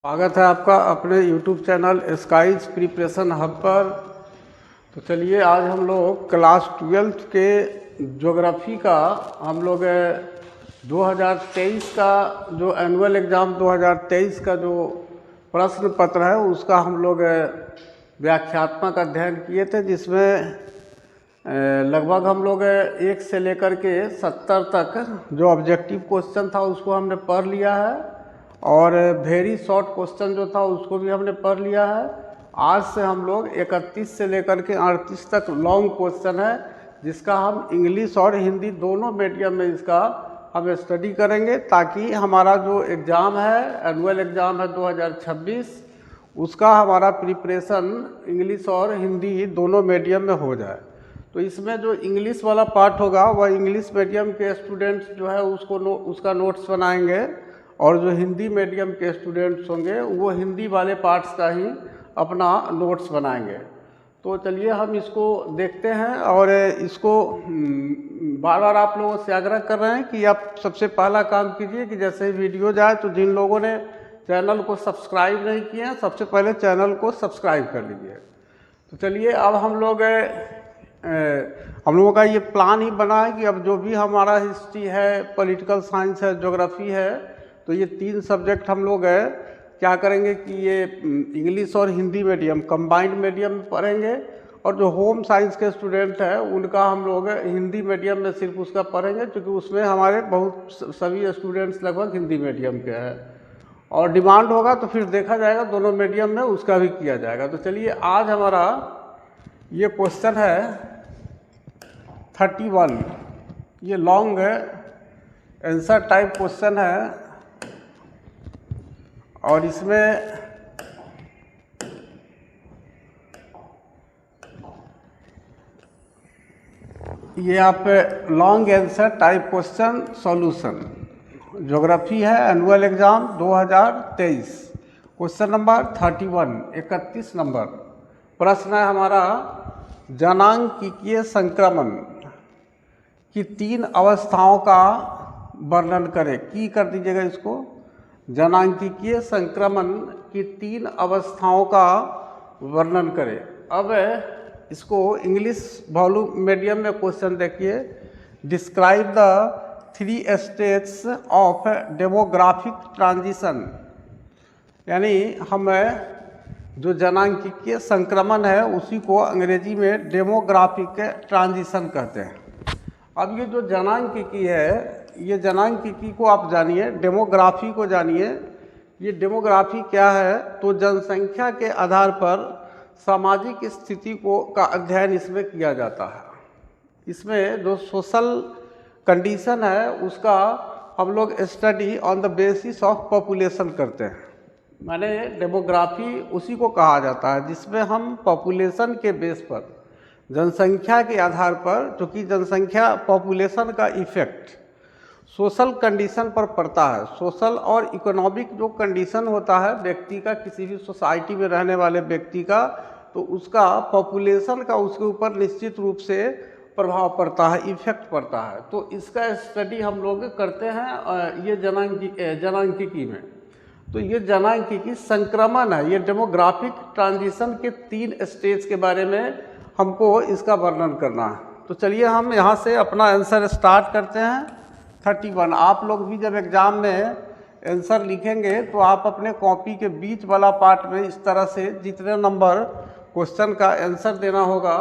स्वागत है आपका अपने YouTube channel skies preparation hub पर। तो चलिए आज हम लोग क्लास 12th के ज्योग्राफी का हम लोग 2023 का जो एनुअल एग्ज़ाम 2023 का जो प्रश्न पत्र है उसका हम लोग व्याख्यात्मक अध्ययन किए थे, जिसमें लगभग हम लोग 1 से लेकर के 70 तक जो ऑब्जेक्टिव क्वेश्चन था उसको हमने पढ़ लिया है और वेरी शॉर्ट क्वेश्चन जो था उसको भी हमने पढ़ लिया है। आज से हम लोग 31 से लेकर के 38 तक लॉन्ग क्वेश्चन है, जिसका हम इंग्लिश और हिंदी दोनों मीडियम में इसका हम स्टडी करेंगे, ताकि हमारा जो एग्ज़ाम है एनुअल एग्ज़ाम है 2026 उसका हमारा प्रिपरेशन इंग्लिश और हिंदी दोनों मीडियम में हो जाए। तो इसमें जो इंग्लिश वाला पार्ट होगा वह इंग्लिश मीडियम के स्टूडेंट्स जो है उसका नोट्स बनाएंगे, और जो हिंदी मीडियम के स्टूडेंट्स होंगे वो हिंदी वाले पार्ट्स का ही अपना नोट्स बनाएंगे। तो चलिए हम इसको देखते हैं, और इसको बार बार आप लोगों से आग्रह कर रहे हैं कि आप सबसे पहला काम कीजिए कि जैसे ही वीडियो जाए तो जिन लोगों ने चैनल को सब्सक्राइब नहीं किए हैं सबसे पहले चैनल को सब्सक्राइब कर लीजिए। तो चलिए अब हम लोगों का ये प्लान ही बना है कि अब जो भी हमारा हिस्ट्री है, पॉलिटिकल साइंस है, ज्योग्राफी है, तो ये 3 सब्जेक्ट हम लोग क्या करेंगे कि ये इंग्लिश और हिंदी मीडियम कंबाइंड मीडियम में पढ़ेंगे, और जो होम साइंस के स्टूडेंट हैं उनका हम लोग हिंदी मीडियम में सिर्फ उसका पढ़ेंगे, क्योंकि उसमें हमारे सभी स्टूडेंट्स लगभग हिंदी मीडियम के हैं, और डिमांड होगा तो फिर देखा जाएगा दोनों मीडियम में उसका भी किया जाएगा। तो चलिए आज हमारा ये क्वेश्चन है 31, ये लॉन्ग आंसर टाइप क्वेश्चन है, और इसमें ये आप long answer type question solution geography है annual exam 2023 question number 31 number प्रश्न है हमारा, जनांकीय संक्रमण की 3 अवस्थाओं का वर्णन करें। की कर दीजिएगा इसको, जनांकीय संक्रमण की 3 अवस्थाओं का वर्णन करें। अब इसको इंग्लिश वॉल्यूम मीडियम में क्वेश्चन देखिए, describe the 3 states of demographic transition, यानी हम जो जनांकीय संक्रमण है उसी को अंग्रेजी में डेमोग्राफिक ट्रांजिशन कहते हैं। अब ये जो जनांकीय है, ये जनांकीय को आप जानिए, डेमोग्राफी को जानिए। ये डेमोग्राफी क्या है? तो जनसंख्या के आधार पर सामाजिक स्थिति का अध्ययन इसमें किया जाता है। इसमें जो सोशल कंडीशन है उसका हम लोग study on the basis of population करते हैं। माने डेमोग्राफी उसी को कहा जाता है जिसमें हम पॉपुलेशन के बेस पर, जनसंख्या के आधार पर, क्योंकि जनसंख्या पॉपुलेशन का इफेक्ट सोशल कंडीशन पर पड़ता है। सोशल और इकोनॉमिक जो कंडीशन होता है व्यक्ति का, किसी भी सोसाइटी में रहने वाले व्यक्ति का, तो उसका पॉपुलेशन का उसके ऊपर निश्चित रूप से प्रभाव पड़ता है, इफेक्ट पड़ता है। तो इसका स्टडी हम लोग करते हैं ये जनांकीय में। तो ये जनांकीय संक्रमण है, ये डेमोग्राफिक ट्रांजिशन के 3 स्टेज के बारे में हमको इसका वर्णन करना है। तो चलिए हम यहाँ से अपना आंसर स्टार्ट करते हैं। 31, आप लोग भी जब एग्ज़ाम में आंसर लिखेंगे तो आप अपने कॉपी के बीच वाला पार्ट में इस तरह से जितने नंबर क्वेश्चन का आंसर देना होगा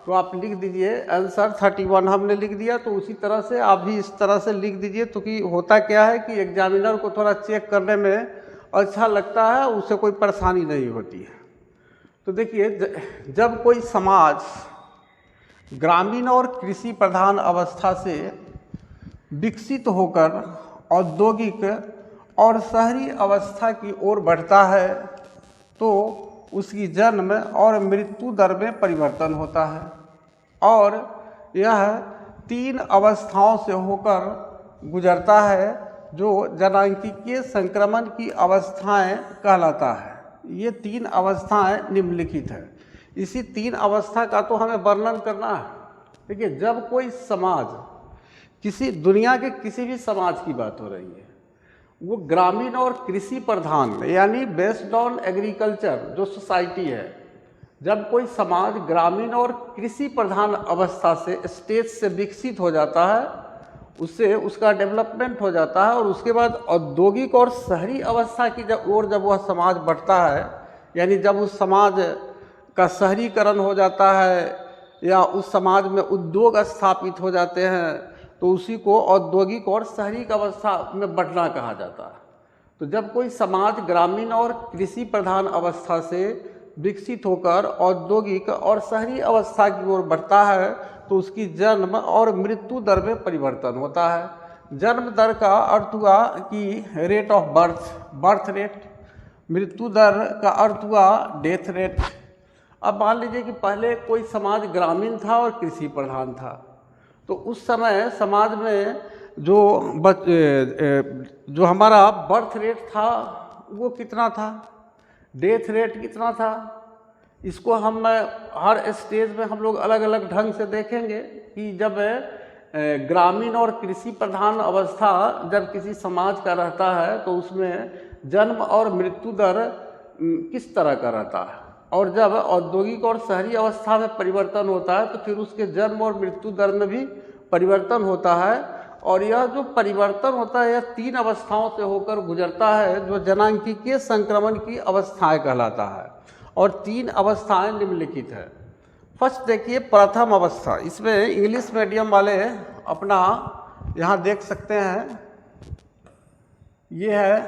तो आप लिख दीजिए आंसर 31 हमने लिख दिया, तो उसी तरह से आप भी इस तरह से लिख दीजिए। तो कि होता क्या है कि एग्जामिनर को थोड़ा चेक करने में अच्छा लगता है, उससे कोई परेशानी नहीं होती है। तो देखिए, जब कोई समाज ग्रामीण और कृषि प्रधान अवस्था से विकसित होकर औद्योगिक और शहरी अवस्था की ओर बढ़ता है तो उसकी जन्म और मृत्यु दर में परिवर्तन होता है, और यह 3 अवस्थाओं से होकर गुजरता है जो जनांकीय संक्रमण की अवस्थाएं कहलाता है। ये 3 अवस्थाएं निम्नलिखित है। इसी 3 अवस्था का तो हमें वर्णन करना है। देखिए, जब कोई समाज, किसी दुनिया के किसी भी समाज की बात हो रही है, वो ग्रामीण और कृषि प्रधान यानी बेस्ड ऑन एग्रीकल्चर जो सोसाइटी है, जब कोई समाज ग्रामीण और कृषि प्रधान अवस्था से स्टेज से विकसित हो जाता है, उससे उसका डेवलपमेंट हो जाता है और उसके बाद औद्योगिक और शहरी अवस्था की जब वह समाज बढ़ता है, यानी जब उस समाज का शहरीकरण हो जाता है या उस समाज में उद्योग स्थापित हो जाते हैं, तो उसी को औद्योगिक और शहरी अवस्था में बढ़ना कहा जाता है। तो जब कोई समाज ग्रामीण और कृषि प्रधान अवस्था से विकसित होकर औद्योगिक और शहरी अवस्था की ओर बढ़ता है, तो उसकी जन्म और मृत्यु दर में परिवर्तन होता है। जन्म दर का अर्थ हुआ कि रेट ऑफ बर्थ रेट, मृत्यु दर का अर्थ हुआ डेथ रेट। अब मान लीजिए कि पहले कोई समाज ग्रामीण था और कृषि प्रधान था, तो उस समय समाज में जो हमारा बर्थ रेट था वो कितना था, डेथ रेट कितना था, इसको हम हर स्टेज में हम लोग अलग अलग ढंग से देखेंगे कि जब ग्रामीण और कृषि प्रधान अवस्था जब किसी समाज का रहता है तो उसमें जन्म और मृत्यु दर किस तरह का रहता है, और जब औद्योगिक और शहरी अवस्था में परिवर्तन होता है तो फिर उसके जन्म और मृत्यु दर में भी परिवर्तन होता है। और यह जो परिवर्तन होता है यह 3 अवस्थाओं से होकर गुजरता है, जो जनांकीय संक्रमण की अवस्थाएं कहलाता है, और 3 अवस्थाएं निम्नलिखित है। फर्स्ट देखिए प्रथम अवस्था, इसमें इंग्लिश मीडियम वाले अपना यहाँ देख सकते हैं, ये है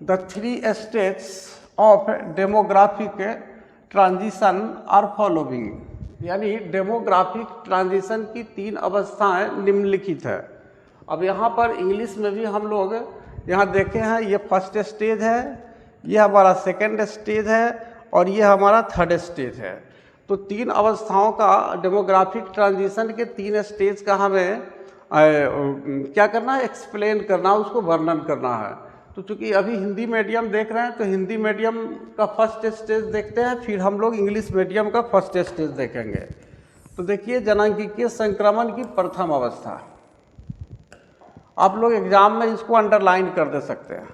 the 3 states of demographic transition are following, यानी डेमोग्राफिक ट्रांजिशन की 3 अवस्थाएं निम्नलिखित है। अब यहाँ पर इंग्लिश में भी हम लोग यहाँ देखे हैं, ये फर्स्ट स्टेज है, ये हमारा सेकंड स्टेज है और ये हमारा थर्ड स्टेज है। तो 3 अवस्थाओं का डेमोग्राफिक ट्रांजिशन के 3 स्टेज का हमें क्या करना है, एक्सप्लेन करना, उसको वर्णन करना है। तो चूँकि अभी हिंदी मीडियम देख रहे हैं तो हिंदी मीडियम का फर्स्ट स्टेज देखते हैं, फिर हम लोग इंग्लिश मीडियम का फर्स्ट स्टेज देखेंगे। तो देखिए जनांकीय संक्रमण की प्रथम अवस्था, आप लोग एग्जाम में इसको अंडरलाइन कर दे सकते हैं,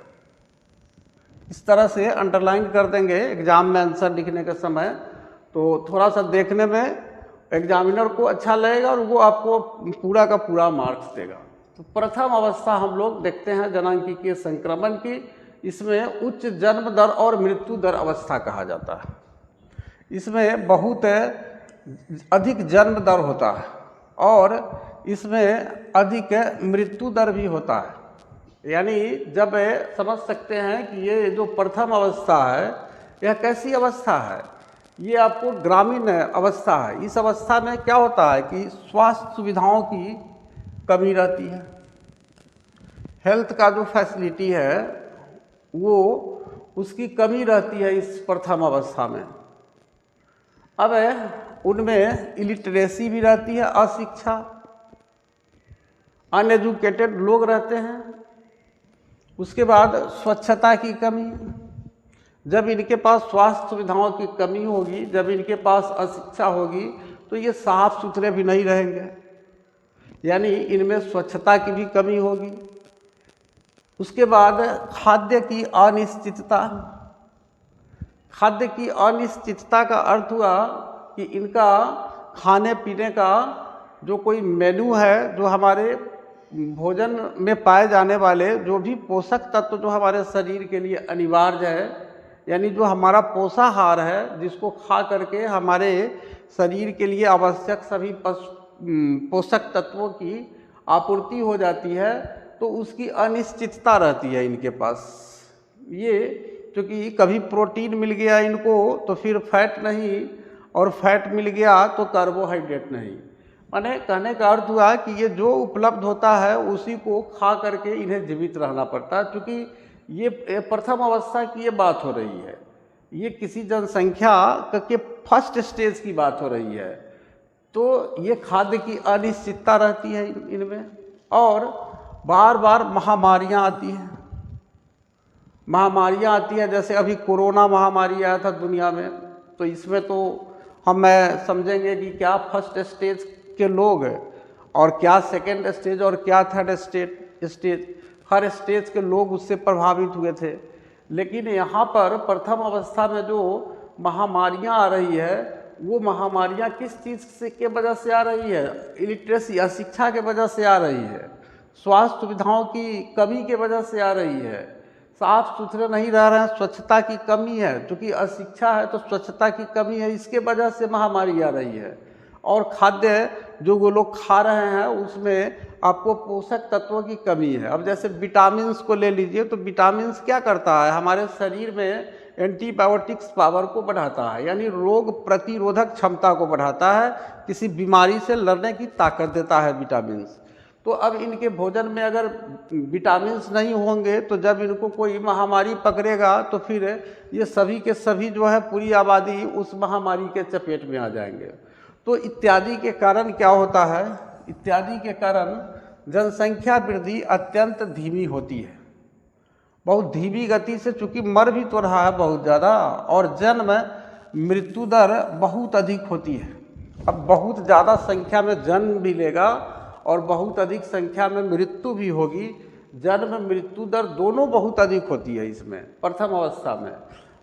इस तरह से अंडरलाइन कर देंगे एग्जाम में आंसर लिखने के समय, तो थोड़ा सा देखने में एग्जामिनर को अच्छा लगेगा और वो आपको पूरा का पूरा मार्क्स देगा। तो प्रथम अवस्था हम लोग देखते हैं जनांकीय संक्रमण की, इसमें उच्च जन्म दर और मृत्यु दर अवस्था कहा जाता है। इसमें बहुत अधिक जन्म दर होता है और इसमें अधिक मृत्यु दर भी होता है। यानी जब समझ सकते हैं कि ये जो प्रथम अवस्था है यह कैसी अवस्था है, ये आपको ग्रामीण अवस्था है। इस अवस्था में क्या होता है कि स्वास्थ्य सुविधाओं की कमी रहती है, हेल्थ का जो फैसिलिटी है वो उसकी कमी रहती है इस प्रथम अवस्था में। अब उनमें इलिटरेसी भी रहती है, अशिक्षा, अनएजुकेटेड लोग रहते हैं। उसके बाद स्वच्छता की कमी, जब इनके पास स्वास्थ्य सुविधाओं की कमी होगी, जब इनके पास अशिक्षा होगी तो ये साफ सुथरे भी नहीं रहेंगे, यानी इनमें स्वच्छता की भी कमी होगी। उसके बाद खाद्य की अनिश्चितता, खाद्य की अनिश्चितता का अर्थ हुआ कि इनका खाने पीने का जो कोई मेनू है, जो हमारे भोजन में पाए जाने वाले जो भी पोषक तत्व जो हमारे शरीर के लिए अनिवार्य है, यानी जो हमारा पोषाहार है जिसको खा करके हमारे शरीर के लिए आवश्यक सभी पोषक तत्वों की आपूर्ति हो जाती है, तो उसकी अनिश्चितता रहती है इनके पास। ये क्योंकि कभी प्रोटीन मिल गया इनको तो फिर फैट नहीं, और फैट मिल गया तो कार्बोहाइड्रेट नहीं। माने कहने का अर्थ हुआ कि ये जो उपलब्ध होता है उसी को खा करके इन्हें जीवित रहना पड़ता है। क्योंकि ये प्रथम अवस्था की ये बात हो रही है, ये किसी जनसंख्या के फर्स्ट स्टेज की बात हो रही है, तो ये खाद्य की अनिश्चितता रहती है इनमें। और बार बार महामारियां आती हैं, महामारियां आती हैं, जैसे अभी कोरोना महामारी आया था दुनिया में, तो इसमें तो हम समझेंगे कि क्या फर्स्ट स्टेज के लोग और क्या सेकेंड स्टेज और क्या थर्ड स्टेज। हर स्टेज के लोग उससे प्रभावित हुए थे। लेकिन यहाँ पर प्रथम अवस्था में जो महामारियाँ आ रही है, वो महामारियाँ किस चीज़ से के वजह से आ रही है? इलिटरेसी, अशिक्षा के वजह से आ रही है, स्वास्थ्य सुविधाओं की कमी के वजह से आ रही है, साफ सुथरे नहीं रह रहे हैं, स्वच्छता की कमी है, क्योंकि अशिक्षा है तो स्वच्छता की कमी है, इसके वजह से महामारी आ रही है। और खाद्य जो वो लोग खा रहे हैं उसमें आपको पोषक तत्वों की कमी है। अब जैसे विटामिन्स को ले लीजिए, तो विटामिन्स क्या करता है? हमारे शरीर में एंटीबायोटिक्स पावर को बढ़ाता है, यानी रोग प्रतिरोधक क्षमता को बढ़ाता है, किसी बीमारी से लड़ने की ताकत देता है विटामिन्स। तो अब इनके भोजन में अगर विटामिन्स नहीं होंगे तो जब इनको कोई महामारी पकड़ेगा तो फिर ये सभी के सभी जो है पूरी आबादी उस महामारी के चपेट में आ जाएंगे। तो इत्यादि के कारण क्या होता है? इत्यादि के कारण जनसंख्या वृद्धि अत्यंत धीमी होती है, बहुत धीमी गति से, चूँकि मर भी तो रहा है बहुत ज़्यादा, और जन्म मृत्यु दर बहुत अधिक होती है। अब बहुत ज़्यादा संख्या में जन्म भी लेगा और बहुत अधिक संख्या में मृत्यु भी होगी। जन्म मृत्यु दर दोनों बहुत अधिक होती है इसमें प्रथम अवस्था में।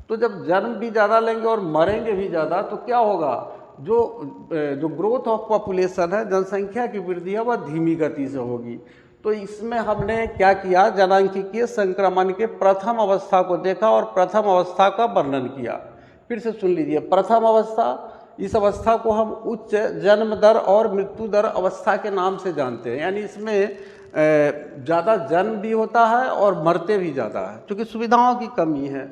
तो जब जन्म भी ज़्यादा लेंगे और मरेंगे भी ज़्यादा, तो क्या होगा? जो ग्रोथ ऑफ पॉपुलेशन है, जनसंख्या की वृद्धि है, वह धीमी गति से होगी। तो इसमें हमने क्या किया? जनांकीय संक्रमण के प्रथम अवस्था को देखा और प्रथम अवस्था का वर्णन किया। फिर से सुन लीजिए। प्रथम अवस्था, इस अवस्था को हम उच्च जन्म दर और मृत्यु दर अवस्था के नाम से जानते हैं, यानी इसमें ज़्यादा जन्म भी होता है और मरते भी ज़्यादा है, क्योंकि सुविधाओं की कमी है।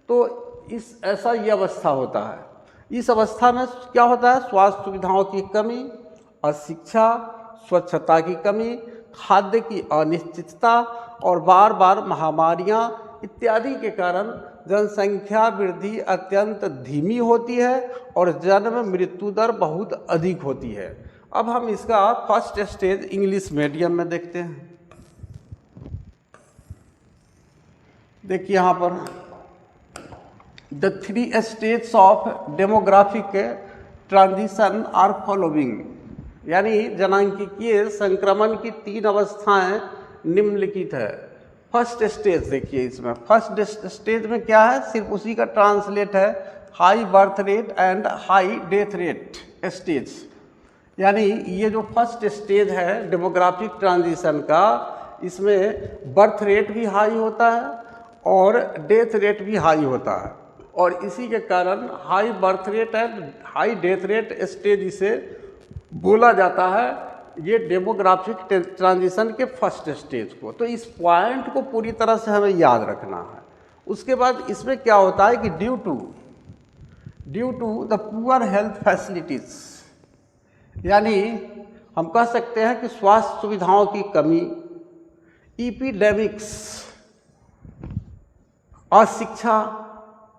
तो ऐसा ये अवस्था होता है। इस अवस्था में क्या होता है? स्वास्थ्य सुविधाओं की कमी, अशिक्षा, स्वच्छता की कमी, खाद्य की अनिश्चितता और बार बार महामारियाँ इत्यादि के कारण जनसंख्या वृद्धि अत्यंत धीमी होती है और जन्म मृत्यु दर बहुत अधिक होती है। अब हम इसका फर्स्ट स्टेज इंग्लिश मीडियम में देखते हैं। देखिए यहाँ पर the 3 stage of demographic transition are following, यानी जनांकीय संक्रमण की 3 अवस्थाएं निम्नलिखित है। फर्स्ट स्टेज देखिए, इसमें फर्स्ट स्टेज में क्या है? सिर्फ उसी का ट्रांसलेट है, high birth rate and high death rate stage. यानी ये जो फर्स्ट स्टेज है डेमोग्राफिक ट्रांजिशन का, इसमें बर्थ रेट भी हाई होता है और डेथ रेट भी हाई होता है, और इसी के कारण high birth rate and high death rate stage इसे बोला जाता है, ये डेमोग्राफिक ट्रांजिशन के फर्स्ट स्टेज को। तो इस पॉइंट को पूरी तरह से हमें याद रखना है। उसके बाद इसमें क्या होता है कि due to the poor health facilities, यानी हम कह सकते हैं कि स्वास्थ्य सुविधाओं की कमी, एपिडेमिक्स, अशिक्षा,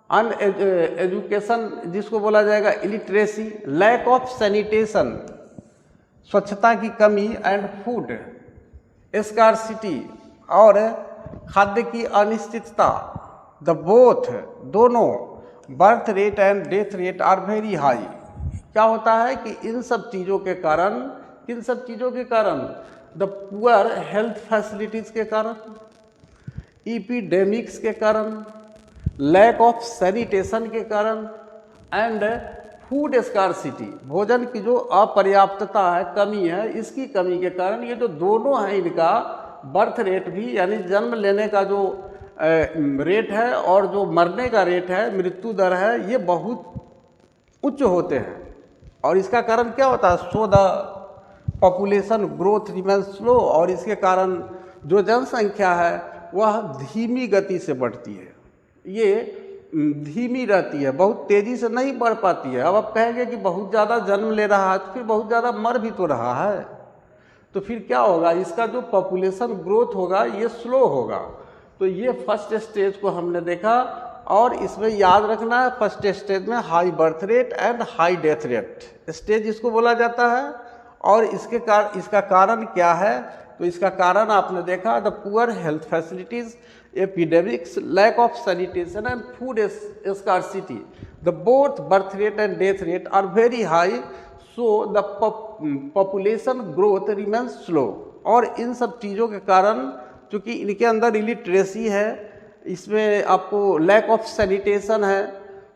एजुकेशन जिसको बोला जाएगा इलिटरेसी, लैक ऑफ सैनिटेशन, स्वच्छता की कमी, एंड फूड स्कार्सिटी, और खाद्य की अनिश्चितता, द बोथ दोनों birth rate and death rate are very high. क्या होता है कि इन सब चीज़ों के कारण, किन सब चीज़ों के कारण? द पुअर हेल्थ फैसिलिटीज़ के कारण, एपिडेमिक्स के कारण, लैक ऑफ सैनिटेशन के कारण, एंड फूड स्कार्सिटी, भोजन की जो अपर्याप्तता है, कमी है, इसकी कमी के कारण ये जो दोनों हैं, इनका बर्थ रेट भी, यानी जन्म लेने का जो रेट है और जो मरने का रेट है, मृत्यु दर है, ये बहुत उच्च होते हैं। और इसका कारण क्या होता है? सो the population growth remains slow, और इसके कारण जो जनसंख्या है वह धीमी गति से बढ़ती है, ये धीमी रहती है, बहुत तेज़ी से नहीं बढ़ पाती है। अब आप कहेंगे कि बहुत ज़्यादा जन्म ले रहा है तो फिर बहुत ज़्यादा मर भी तो रहा है, तो फिर क्या होगा? इसका जो पॉपुलेशन ग्रोथ होगा ये स्लो होगा। तो ये फर्स्ट स्टेज को हमने देखा, और इसमें याद रखना है फर्स्ट स्टेज में high birth rate and high death rate stage इसको बोला जाता है। और इसका कारण क्या है? तो इसका कारण आपने देखा, the poor health facilities, epidemics, lack of sanitation and food scarcity, the both birth rate and death rate are very high, so the population growth remains slow. और इन सब चीज़ों के कारण क्योंकि इनके अंदर इलिटरेसी है, इसमें आपको लैक ऑफ सैनिटेशन है,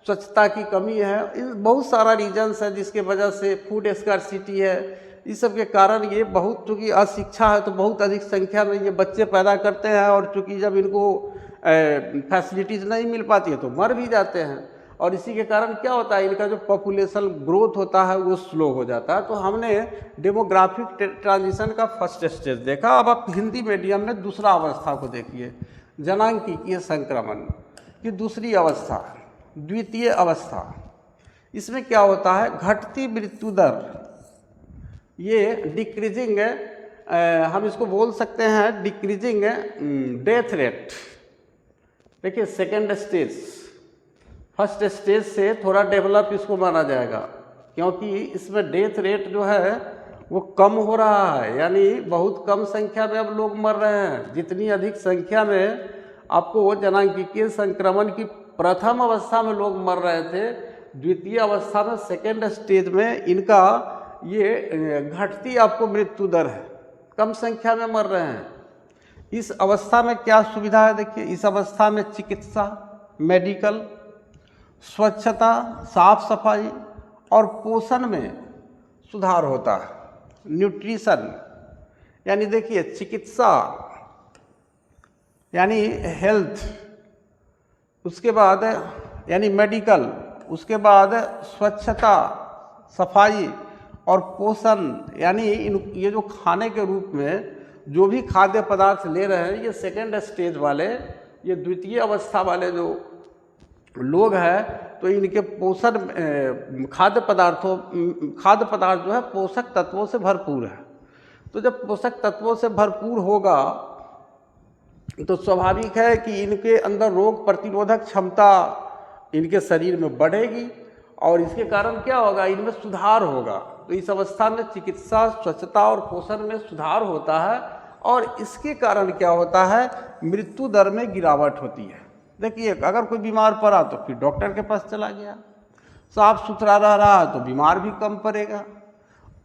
स्वच्छता की कमी है, इन बहुत सारा रीजन्स है जिसके वजह से फूड स्कार्सिटी है। इस सब के कारण ये बहुत, चूँकि अशिक्षा है तो बहुत अधिक संख्या में ये बच्चे पैदा करते हैं, और चूँकि जब इनको फैसिलिटीज़ नहीं मिल पाती है तो मर भी जाते हैं, और इसी के कारण क्या होता है, इनका जो पॉपुलेशन ग्रोथ होता है वो स्लो हो जाता है। तो हमने डेमोग्राफिक ट्रांजिशन का फर्स्ट स्टेज देखा। अब आप हिंदी मीडियम में दूसरा अवस्था को देखिए, जनांगीय संक्रमण की दूसरी अवस्था, द्वितीय अवस्था। इसमें क्या होता है, घटती मृत्यु दर, ये डिक्रीजिंग, हम इसको बोल सकते हैं डिक्रीजिंग डेथ रेट। देखिए सेकेंड स्टेज, फर्स्ट स्टेज से थोड़ा डेवलप इसको माना जाएगा, क्योंकि इसमें डेथ रेट जो है वो कम हो रहा है, यानी बहुत कम संख्या में अब लोग मर रहे हैं। जितनी अधिक संख्या में आपको जनांगीय संक्रमण की प्रथम अवस्था में लोग मर रहे थे, द्वितीय अवस्था में सेकेंड स्टेज में इनका ये घटती आपको मृत्यु दर है, कम संख्या में मर रहे हैं। इस अवस्था में क्या सुविधा है, देखिए इस अवस्था में चिकित्सा, मेडिकल, स्वच्छता, साफ सफाई और पोषण में सुधार होता है। न्यूट्रिशन, यानी देखिए चिकित्सा यानी हेल्थ, उसके बाद यानी मेडिकल, उसके बाद स्वच्छता, सफाई और पोषण, यानी ये जो खाने के रूप में जो भी खाद्य पदार्थ ले रहे हैं, ये सेकेंड स्टेज वाले, ये द्वितीय अवस्था वाले जो लोग हैं, तो इनके पोषण खाद्य पदार्थ जो है पोषक तत्वों से भरपूर है। तो जब पोषक तत्वों से भरपूर होगा तो स्वाभाविक है कि इनके अंदर रोग प्रतिरोधक क्षमता इनके शरीर में बढ़ेगी, और इसके कारण क्या होगा, इनमें सुधार होगा। तो इस अवस्था में चिकित्सा, स्वच्छता और पोषण में सुधार होता है, और इसके कारण क्या होता है, मृत्यु दर में गिरावट होती है। देखिए अगर कोई बीमार पड़ा तो फिर डॉक्टर के पास चला गया, साफ सुथरा रह रहा है तो बीमार भी कम पड़ेगा,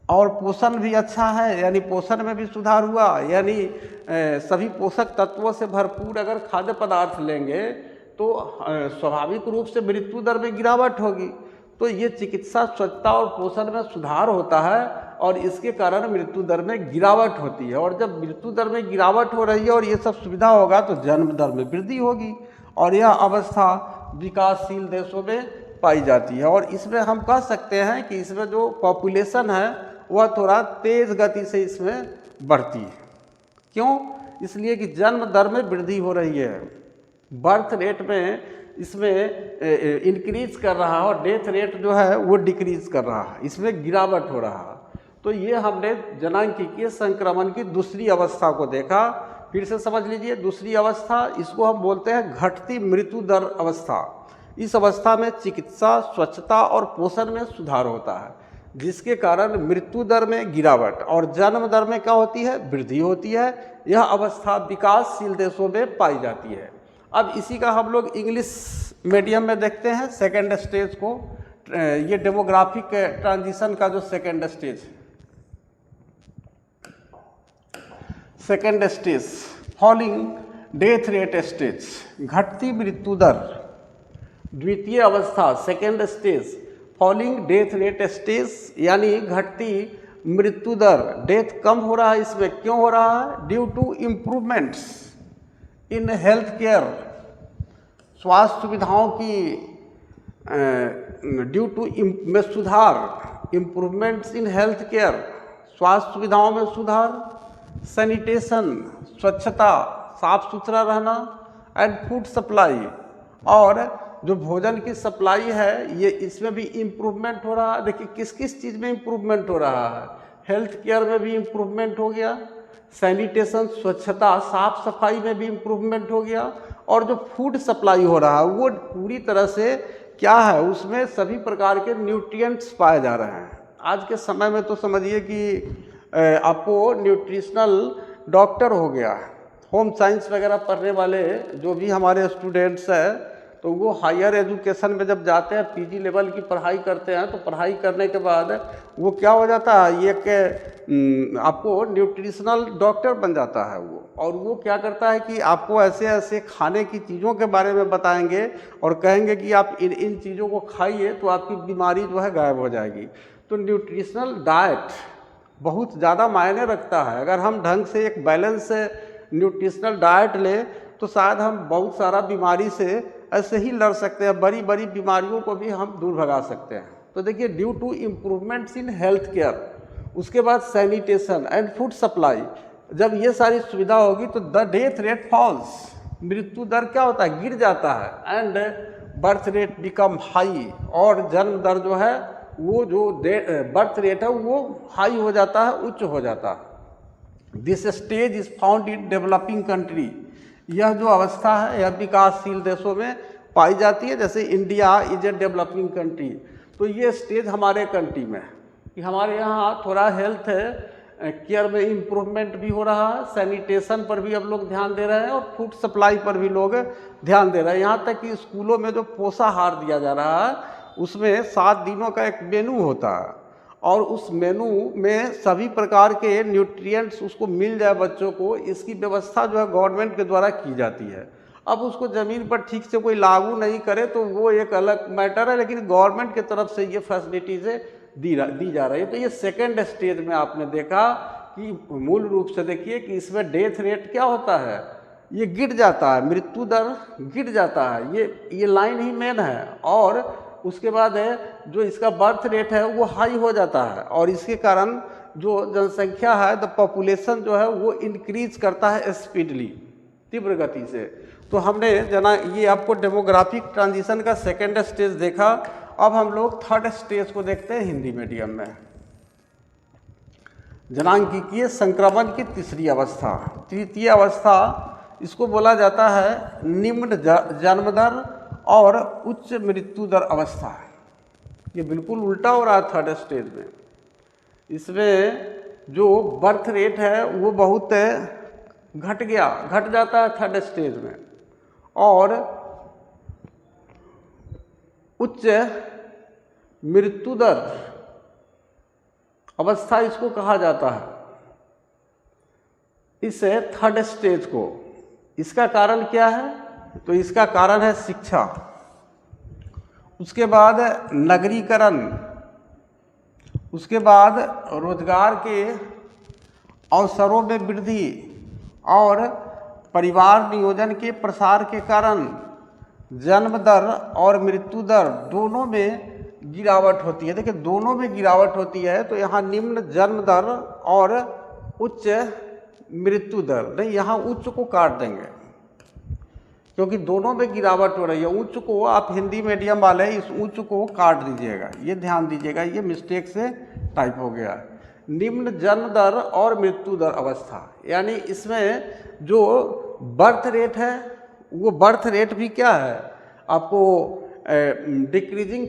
और पोषण भी अच्छा है, यानी पोषण में भी सुधार हुआ, यानी सभी पोषक तत्वों से भरपूर अगर खाद्य पदार्थ लेंगे तो स्वाभाविक रूप से मृत्यु दर में गिरावट होगी। तो ये चिकित्सा, स्वच्छता और पोषण में सुधार होता है, और इसके कारण मृत्यु दर में गिरावट होती है। और जब मृत्यु दर में गिरावट हो रही है और ये सब सुविधा होगा तो जन्म दर में वृद्धि होगी, और यह अवस्था विकासशील देशों में पाई जाती है। और इसमें हम कह सकते हैं कि इसमें जो पॉपुलेशन है वह थोड़ा तेज़ गति से इसमें बढ़ती है। क्यों? इसलिए कि जन्म दर में वृद्धि हो रही है, बर्थ रेट में इसमें इंक्रीज कर रहा है, और डेथ रेट जो है वो डिक्रीज कर रहा है, इसमें गिरावट हो रहा है। तो ये हमने जनांगीय संक्रमण की दूसरी अवस्था को देखा। फिर से समझ लीजिए, दूसरी अवस्था, इसको हम बोलते हैं घटती मृत्यु दर अवस्था। इस अवस्था में चिकित्सा, स्वच्छता और पोषण में सुधार होता है, जिसके कारण मृत्यु दर में गिरावट और जन्म दर में क्या होती है, वृद्धि होती है। यह अवस्था विकासशील देशों में पाई जाती है। अब इसी का हम लोग इंग्लिश मीडियम में देखते हैं सेकेंड स्टेज को, ये डेमोग्राफिक ट्रांजिशन का जो सेकेंड स्टेज है। Second stage, falling death rate stage, घटती मृत्यु दर। द्वितीय अवस्था, second stage, falling death rate stage, यानी घटती मृत्यु दर, डेथ कम हो रहा है। इसमें क्यों हो रहा है? Due to improvements in health care, स्वास्थ्य सुविधाओं की ड्यू टू में सुधार, इम्प्रूवमेंट्स इन हेल्थ केयर, स्वास्थ्य सुविधाओं में सुधार, सैनिटेशन, स्वच्छता, साफ सुथरा रहना, एंड फूड सप्लाई, और जो भोजन की सप्लाई है ये इसमें भी इम्प्रूवमेंट हो रहा है। देखिए किस किस चीज़ में इम्प्रूवमेंट हो रहा है, हेल्थ केयर में भी इम्प्रूवमेंट हो गया, सैनिटेशन, स्वच्छता, साफ सफाई में भी इम्प्रूवमेंट हो गया, और जो फूड सप्लाई हो रहा है वो पूरी तरह से क्या है, उसमें सभी प्रकार के न्यूट्रिएंट्स पाए जा रहे हैं। आज के समय में तो समझिए कि आपको न्यूट्रिशनल डॉक्टर हो गया, होम साइंस वगैरह पढ़ने वाले जो भी हमारे स्टूडेंट्स हैं, तो वो हायर एजुकेशन में जब जाते हैं, पीजी लेवल की पढ़ाई करते हैं, तो पढ़ाई करने के बाद वो क्या हो जाता है, ये कि आपको न्यूट्रिशनल डॉक्टर बन जाता है वो। और वो क्या करता है कि आपको ऐसे ऐसे खाने की चीज़ों के बारे में बताएंगे और कहेंगे कि आप इन इन चीज़ों को खाइए तो आपकी बीमारी जो है गायब हो जाएगी। तो न्यूट्रिशनल डाइट बहुत ज़्यादा मायने रखता है। अगर हम ढंग से एक बैलेंस न्यूट्रिशनल डाइट लें तो शायद हम बहुत सारा बीमारी से ऐसे ही लड़ सकते हैं, बड़ी बड़ी बीमारियों को भी हम दूर भगा सकते हैं। तो देखिए, due to improvements in health care, उसके बाद सैनिटेशन एंड फूड सप्लाई, जब ये सारी सुविधा होगी तो द डेथ रेट फॉल्स, मृत्यु दर क्या होता है, गिर जाता है। And birth rate become high, और जन्म दर जो है वो जो बर्थ रेट है वो हाई हो जाता है, उच्च हो जाता है। This stage is found in developing country, यह जो अवस्था है यह विकासशील देशों में पाई जाती है। जैसे India is a developing country, तो ये स्टेज हमारे कंट्री में है कि हमारे यहाँ थोड़ा हेल्थ केयर में इम्प्रूवमेंट भी हो रहा है, सैनिटेशन पर भी अब लोग ध्यान दे रहे हैं और फूड सप्लाई पर भी लोग ध्यान दे रहे हैं। यहाँ तक कि स्कूलों में जो पोषाहार दिया जा रहा है उसमें 7 दिनों का एक मेनू होता है, और उस मेनू में सभी प्रकार के न्यूट्रिएंट्स उसको मिल जाए बच्चों को, इसकी व्यवस्था जो है गवर्नमेंट के द्वारा की जाती है। अब उसको ज़मीन पर ठीक से कोई लागू नहीं करे तो वो एक अलग मैटर है, लेकिन गवर्नमेंट की तरफ से ये फैसिलिटीज़ें दी जा रही है। तो ये सेकेंड स्टेज में आपने देखा कि मूल रूप से देखिए कि इसमें डेथ रेट क्या होता है, ये गिर जाता है, मृत्यु दर गिर जाता है, ये लाइन ही मेन है। और उसके बाद है जो इसका बर्थ रेट है वो हाई हो जाता है, और इसके कारण जो जनसंख्या है, द पॉपुलेशन जो है वो इंक्रीज करता है स्पीडली, तीव्र गति से। तो हमने जना ये आपको डेमोग्राफिक ट्रांजिशन का सेकेंड स्टेज देखा। अब हम लोग थर्ड स्टेज को देखते हैं हिंदी मीडियम में। जनांगीय संक्रमण की तीसरी अवस्था, तृतीय अवस्था, इसको बोला जाता है निम्न जन्म दर और उच्च मृत्यु दर अवस्था। ये बिल्कुल उल्टा हो रहा है थर्ड स्टेज में। इसमें जो बर्थ रेट है वो बहुत घट जाता है थर्ड स्टेज में, और उच्च मृत्यु दर अवस्था इसको कहा जाता है, इस थर्ड स्टेज को। इसका कारण क्या है, तो इसका कारण है शिक्षा, उसके बाद नगरीकरण, उसके बाद रोजगार के अवसरों में वृद्धि और परिवार नियोजन के प्रसार के कारण जन्म दर और मृत्यु दर दोनों में गिरावट होती है। देखिए, दोनों में गिरावट होती है, तो यहाँ निम्न जन्म दर और उच्च मृत्यु दर, नहीं यहाँ उच्च को काट देंगे क्योंकि दोनों में गिरावट हो रही है। उच्च को आप हिंदी मीडियम वाले इस उच्च को काट दीजिएगा, ये ध्यान दीजिएगा, ये मिस्टेक से टाइप हो गया। निम्न जन्म दर और मृत्यु दर अवस्था, यानी इसमें जो बर्थ रेट है वो बर्थ रेट भी क्या है, आपको डिक्रीजिंग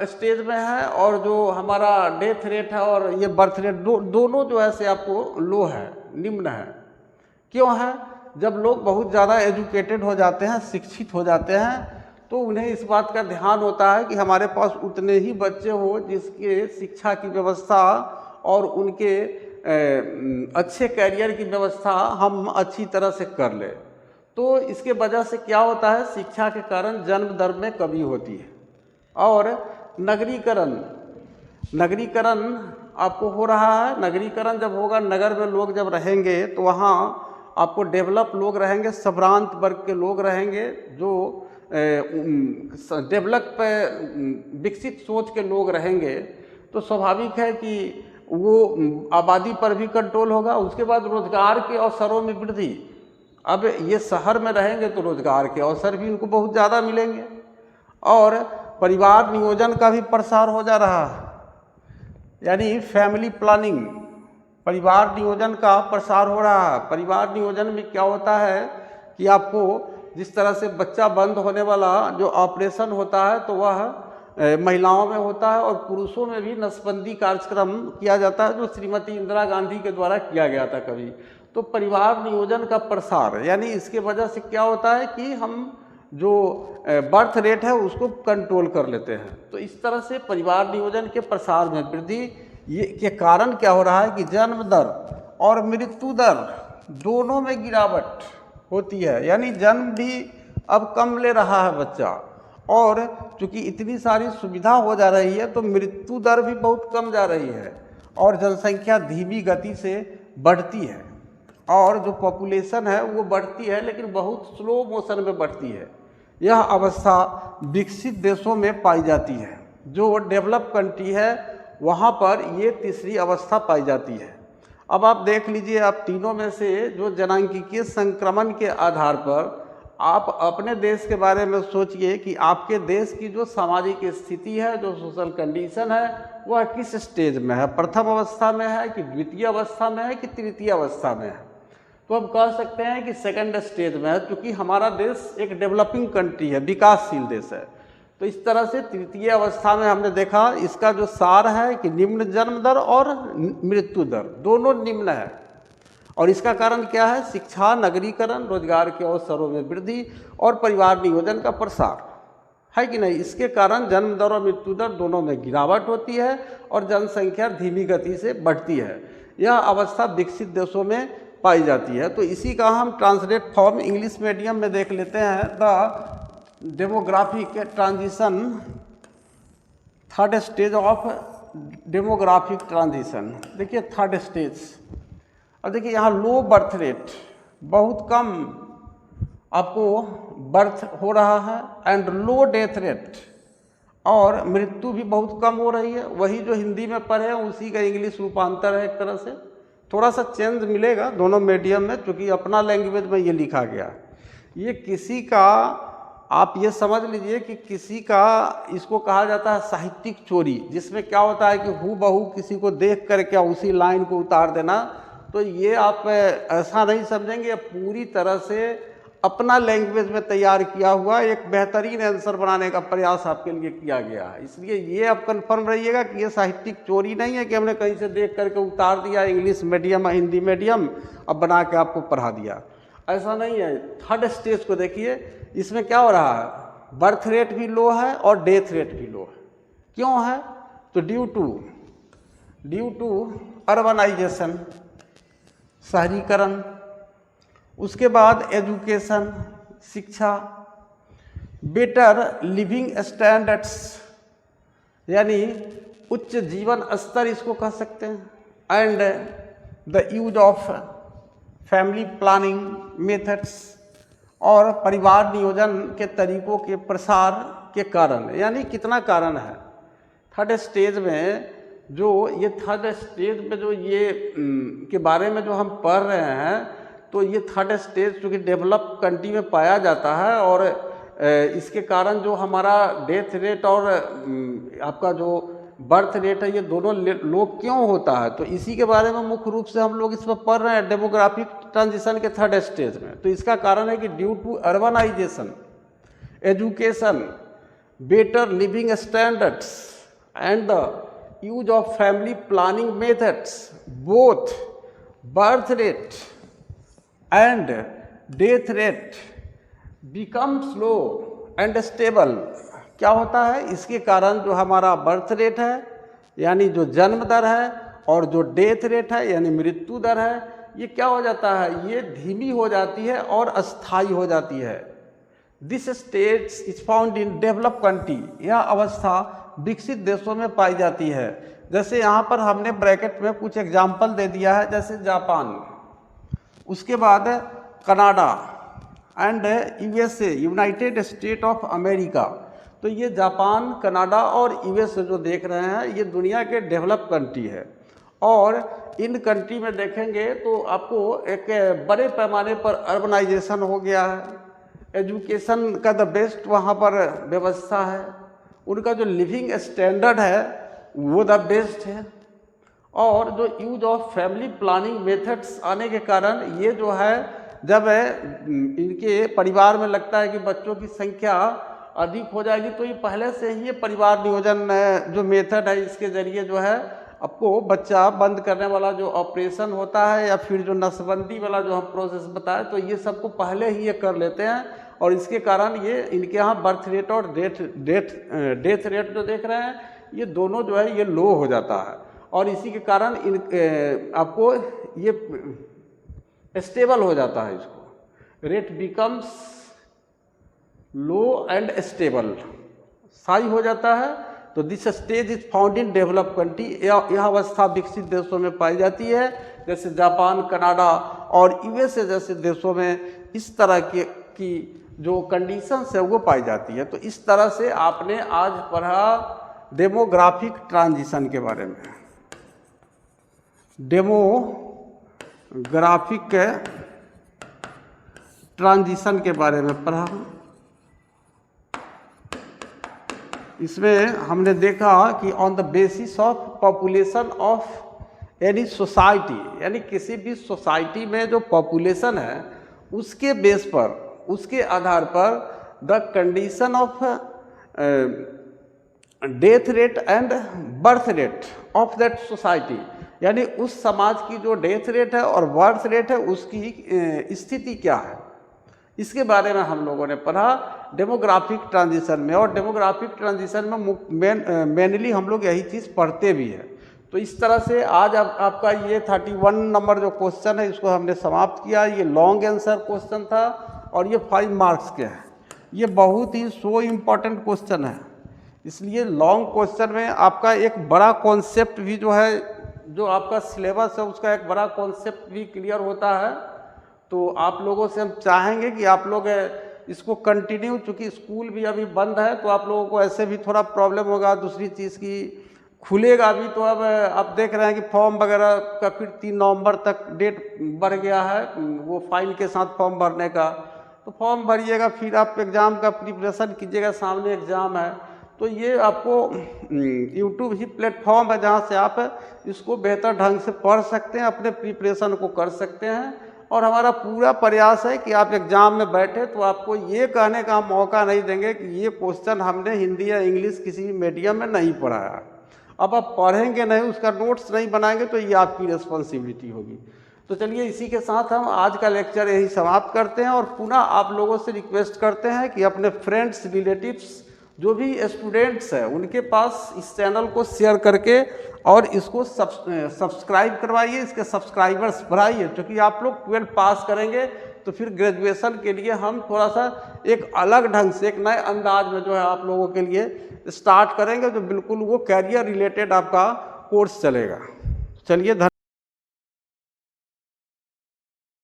स्टेज में है, और जो हमारा डेथ रेट है और ये बर्थ रेट दोनों जो है से आपको लो है, निम्न है। क्यों है, जब लोग बहुत ज़्यादा एजुकेटेड हो जाते हैं, शिक्षित हो जाते हैं, तो उन्हें इस बात का ध्यान होता है कि हमारे पास उतने ही बच्चे हो जिसके शिक्षा की व्यवस्था और उनके अच्छे करियर की व्यवस्था हम अच्छी तरह से कर ले। तो इसके वजह से क्या होता है, शिक्षा के कारण जन्म दर में कमी होती है। और नगरीकरण आपको हो रहा है। नगरीकरण जब होगा, नगर में लोग जब रहेंगे तो वहाँ आपको डेवलप लोग रहेंगे, संभ्रांत वर्ग के लोग रहेंगे, जो डेवलप विकसित सोच के लोग रहेंगे, तो स्वाभाविक है कि वो आबादी पर भी कंट्रोल होगा। उसके बाद रोजगार के अवसरों में वृद्धि। अब ये शहर में रहेंगे तो रोजगार के अवसर भी उनको बहुत ज़्यादा मिलेंगे, और परिवार नियोजन का भी प्रसार हो जा रहा है, यानी फैमिली प्लानिंग, परिवार नियोजन का प्रसार हो रहा है। परिवार नियोजन में क्या होता है कि आपको जिस तरह से बच्चा बंद होने वाला जो ऑपरेशन होता है तो वह महिलाओं में होता है, और पुरुषों में भी नसबंदी कार्यक्रम किया जाता है, जो श्रीमती इंदिरा गांधी के द्वारा किया गया था कभी। तो परिवार नियोजन का प्रसार, यानी इसके वजह से क्या होता है कि हम जो बर्थ रेट है उसको कंट्रोल कर लेते हैं। तो इस तरह से परिवार नियोजन के प्रसार में वृद्धि ये के कारण क्या हो रहा है कि जन्म दर और मृत्यु दर दोनों में गिरावट होती है, यानी जन्म भी अब कम ले रहा है बच्चा, और चूँकि इतनी सारी सुविधा हो जा रही है तो मृत्यु दर भी बहुत कम जा रही है और जनसंख्या धीमी गति से बढ़ती है, और जो पॉपुलेशन है वो बढ़ती है लेकिन बहुत स्लो मोशन में बढ़ती है। यह अवस्था विकसित देशों में पाई जाती है। जो डेवलप कंट्री है वहाँ पर ये तीसरी अवस्था पाई जाती है। अब आप देख लीजिए, आप तीनों में से जो जनांकीय संक्रमण के आधार पर आप अपने देश के बारे में सोचिए कि आपके देश की जो सामाजिक स्थिति है, जो सोशल कंडीशन है, वह किस स्टेज में है, प्रथम अवस्था में है कि द्वितीय अवस्था में है कि तृतीय अवस्था में है। तो हम कह सकते हैं कि सेकंड स्टेज में है, क्योंकि हमारा देश एक डेवलपिंग कंट्री है, विकासशील देश है। तो इस तरह से तृतीय अवस्था में हमने देखा, इसका जो सार है कि निम्न जन्म दर और मृत्यु दर दोनों निम्न है, और इसका कारण क्या है? शिक्षा, नगरीकरण, रोजगार के अवसरों में वृद्धि और परिवार नियोजन का प्रसार है कि नहीं। इसके कारण जन्म दर और मृत्यु दर दोनों में गिरावट होती है और जनसंख्या धीमी गति से बढ़ती है। यह अवस्था विकसित देशों में पाई जाती है। तो इसी का हम ट्रांसलेट फॉर्म इंग्लिश मीडियम में देख लेते हैं, the demographic transition, third stage of demographic transition. देखिए थर्ड स्टेज, अब देखिए यहाँ लो बर्थ रेट, बहुत कम आपको बर्थ हो रहा है, एंड लो डेथ रेट, और मृत्यु भी बहुत कम हो रही है। वही जो हिंदी में पढ़े हैं उसी का इंग्लिश रूपांतर है, एक तरह से थोड़ा सा चेंज मिलेगा दोनों मीडियम में, क्योंकि अपना लैंग्वेज में ये लिखा गया। ये किसी का, आप ये समझ लीजिए कि किसी का, इसको कहा जाता है साहित्यिक चोरी, जिसमें क्या होता है कि हूबहू किसी को देख कर क्या उसी लाइन को उतार देना। तो ये आप ऐसा नहीं समझेंगे, पूरी तरह से अपना लैंग्वेज में तैयार किया हुआ एक बेहतरीन आंसर बनाने का प्रयास आपके लिए किया गया है। इसलिए ये आप कंफर्म रहिएगा कि ये साहित्यिक चोरी नहीं है कि हमने कहीं से देख करके उतार दिया इंग्लिश मीडियम हिंदी मीडियम अब बना के आपको पढ़ा दिया, ऐसा नहीं है। थर्ड स्टेज को देखिए, इसमें क्या हो रहा है? बर्थ रेट भी लो है और डेथ रेट भी लो है। क्यों है? तो ड्यू टू अर्बनाइजेशन, शहरीकरण, उसके बाद एजुकेशन, शिक्षा, बेटर लिविंग स्टैंडर्ड्स, यानी उच्च जीवन स्तर इसको कह सकते हैं, and the use of family planning methods, और परिवार नियोजन के तरीकों के प्रसार के कारण। यानी कितना कारण है थर्ड स्टेज में, जो ये थर्ड स्टेज में जो ये के बारे में जो हम पढ़ रहे हैं, तो ये थर्ड स्टेज चूँकि डेवलप कंट्री में पाया जाता है, और इसके कारण जो हमारा डेथ रेट और आपका जो बर्थ रेट है, ये दोनों लो क्यों होता है? तो इसी के बारे में मुख्य रूप से हम लोग इसमें पढ़ रहे हैं डेमोग्राफिक ट्रांजिशन के थर्ड स्टेज में। तो इसका कारण है कि due to urbanisation, education, better living standards and the use of family planning methods, both birth rate and death rate become slow and stable. क्या होता है? इसके कारण जो हमारा बर्थ रेट है, यानी जो जन्म दर है, और जो डेथ रेट है यानी मृत्यु दर है, ये क्या हो जाता है? ये धीमी हो जाती है और अस्थायी हो जाती है। This state is found in develop country, यह अवस्था विकसित देशों में पाई जाती है। जैसे यहाँ पर हमने ब्रैकेट में कुछ एग्जाम्पल दे दिया है, जैसे जापान, उसके बाद Canada and USA, United state of America. तो ये जापान, कनाडा और यूएसए जो देख रहे हैं, ये दुनिया के डेवलप कंट्री है, और इन कंट्री में देखेंगे तो आपको एक बड़े पैमाने पर अर्बनाइजेशन हो गया है, एजुकेशन का द बेस्ट वहाँ पर व्यवस्था है, उनका जो लिविंग स्टैंडर्ड है वो द बेस्ट है, और जो use of family planning methods आने के कारण ये जो है, जब इनके परिवार में लगता है कि बच्चों की संख्या अधिक हो जाएगी, तो ये पहले से ही ये परिवार नियोजन जो मेथड है, इसके ज़रिए जो है आपको बच्चा बंद करने वाला जो ऑपरेशन होता है, या फिर जो नसबंदी वाला जो हम प्रोसेस बताए, तो ये सबको पहले ही ये कर लेते हैं, और इसके कारण ये इनके यहाँ बर्थ रेट और डेथ रेट जो देख रहे हैं ये दोनों जो है ये लो हो जाता है, और इसी के कारण आपको ये स्टेबल हो जाता है, इसको rate becomes low and stable, स्थायी हो जाता है। तो this stage is found in developed country, यह अवस्था विकसित देशों में पाई जाती है, जैसे जापान, कनाडा और यूएसए जैसे देशों में इस तरह की जो कंडीशंस है वो पाई जाती है। तो इस तरह से आपने आज पढ़ा डेमोग्राफिक ट्रांजिशन के बारे में, डेमोग्राफिक ट्रांजिशन के बारे में पढ़ा। इसमें हमने देखा कि on the basis of population of any society, यानी किसी भी सोसाइटी में जो पॉपुलेशन है उसके बेस पर, उसके आधार पर the condition of death rate and birth rate of that society, यानी उस समाज की जो डेथ रेट है और बर्थ रेट है उसकी स्थिति क्या है, इसके बारे में हम लोगों ने पढ़ा डेमोग्राफिक ट्रांजिशन में। और डेमोग्राफिक ट्रांजिशन में मेनली हम लोग यही चीज़ पढ़ते भी हैं। तो इस तरह से आज आपका ये 31 नंबर जो क्वेश्चन है इसको हमने समाप्त किया। ये लॉन्ग आंसर क्वेश्चन था और ये 5 मार्क्स के हैं। ये बहुत ही सो इम्पॉर्टेंट क्वेश्चन है, इसलिए लॉन्ग क्वेश्चन में आपका एक बड़ा कॉन्सेप्ट भी जो है, जो आपका सिलेबस है उसका एक बड़ा कॉन्सेप्ट भी क्लियर होता है। तो आप लोगों से हम चाहेंगे कि आप लोग इसको कंटिन्यू, चूँकि स्कूल भी अभी बंद है तो आप लोगों को ऐसे भी थोड़ा प्रॉब्लम होगा। दूसरी चीज़ की खुलेगा भी तो अब आप देख रहे हैं कि फॉर्म वगैरह का फिर 3 नवंबर तक डेट बढ़ गया है, वो फाइन के साथ फॉर्म भरने का। तो फॉर्म भरिएगा, फिर आप एग्ज़ाम का प्रिपरेशन कीजिएगा, सामने एग्ज़ाम है। तो ये आपको यूट्यूब ही प्लेटफॉर्म है जहाँ से आप इसको बेहतर ढंग से पढ़ सकते हैं, अपने प्रिपरेशन को कर सकते हैं। और हमारा पूरा प्रयास है कि आप एग्ज़ाम में बैठे तो आपको ये कहने का मौका नहीं देंगे कि ये क्वेश्चन हमने हिंदी या इंग्लिश किसी मीडियम में नहीं पढ़ाया। अब आप पढ़ेंगे नहीं, उसका नोट्स नहीं बनाएंगे तो ये आपकी रिस्पॉन्सिबिलिटी होगी। तो चलिए इसी के साथ हम आज का लेक्चर यही समाप्त करते हैं और पुनः आप लोगों से रिक्वेस्ट करते हैं कि अपने फ्रेंड्स, रिलेटिव्स, जो भी स्टूडेंट्स हैं उनके पास इस चैनल को शेयर करके और इसको सब्सक्राइब करवाइए, इसके सब्सक्राइबर्स बढ़ाइए। क्योंकि आप लोग 12 पास करेंगे तो फिर ग्रेजुएशन के लिए हम थोड़ा सा एक अलग ढंग से, एक नए अंदाज में जो है आप लोगों के लिए स्टार्ट करेंगे, जो बिल्कुल वो कैरियर रिलेटेड आपका कोर्स चलेगा। चलिए।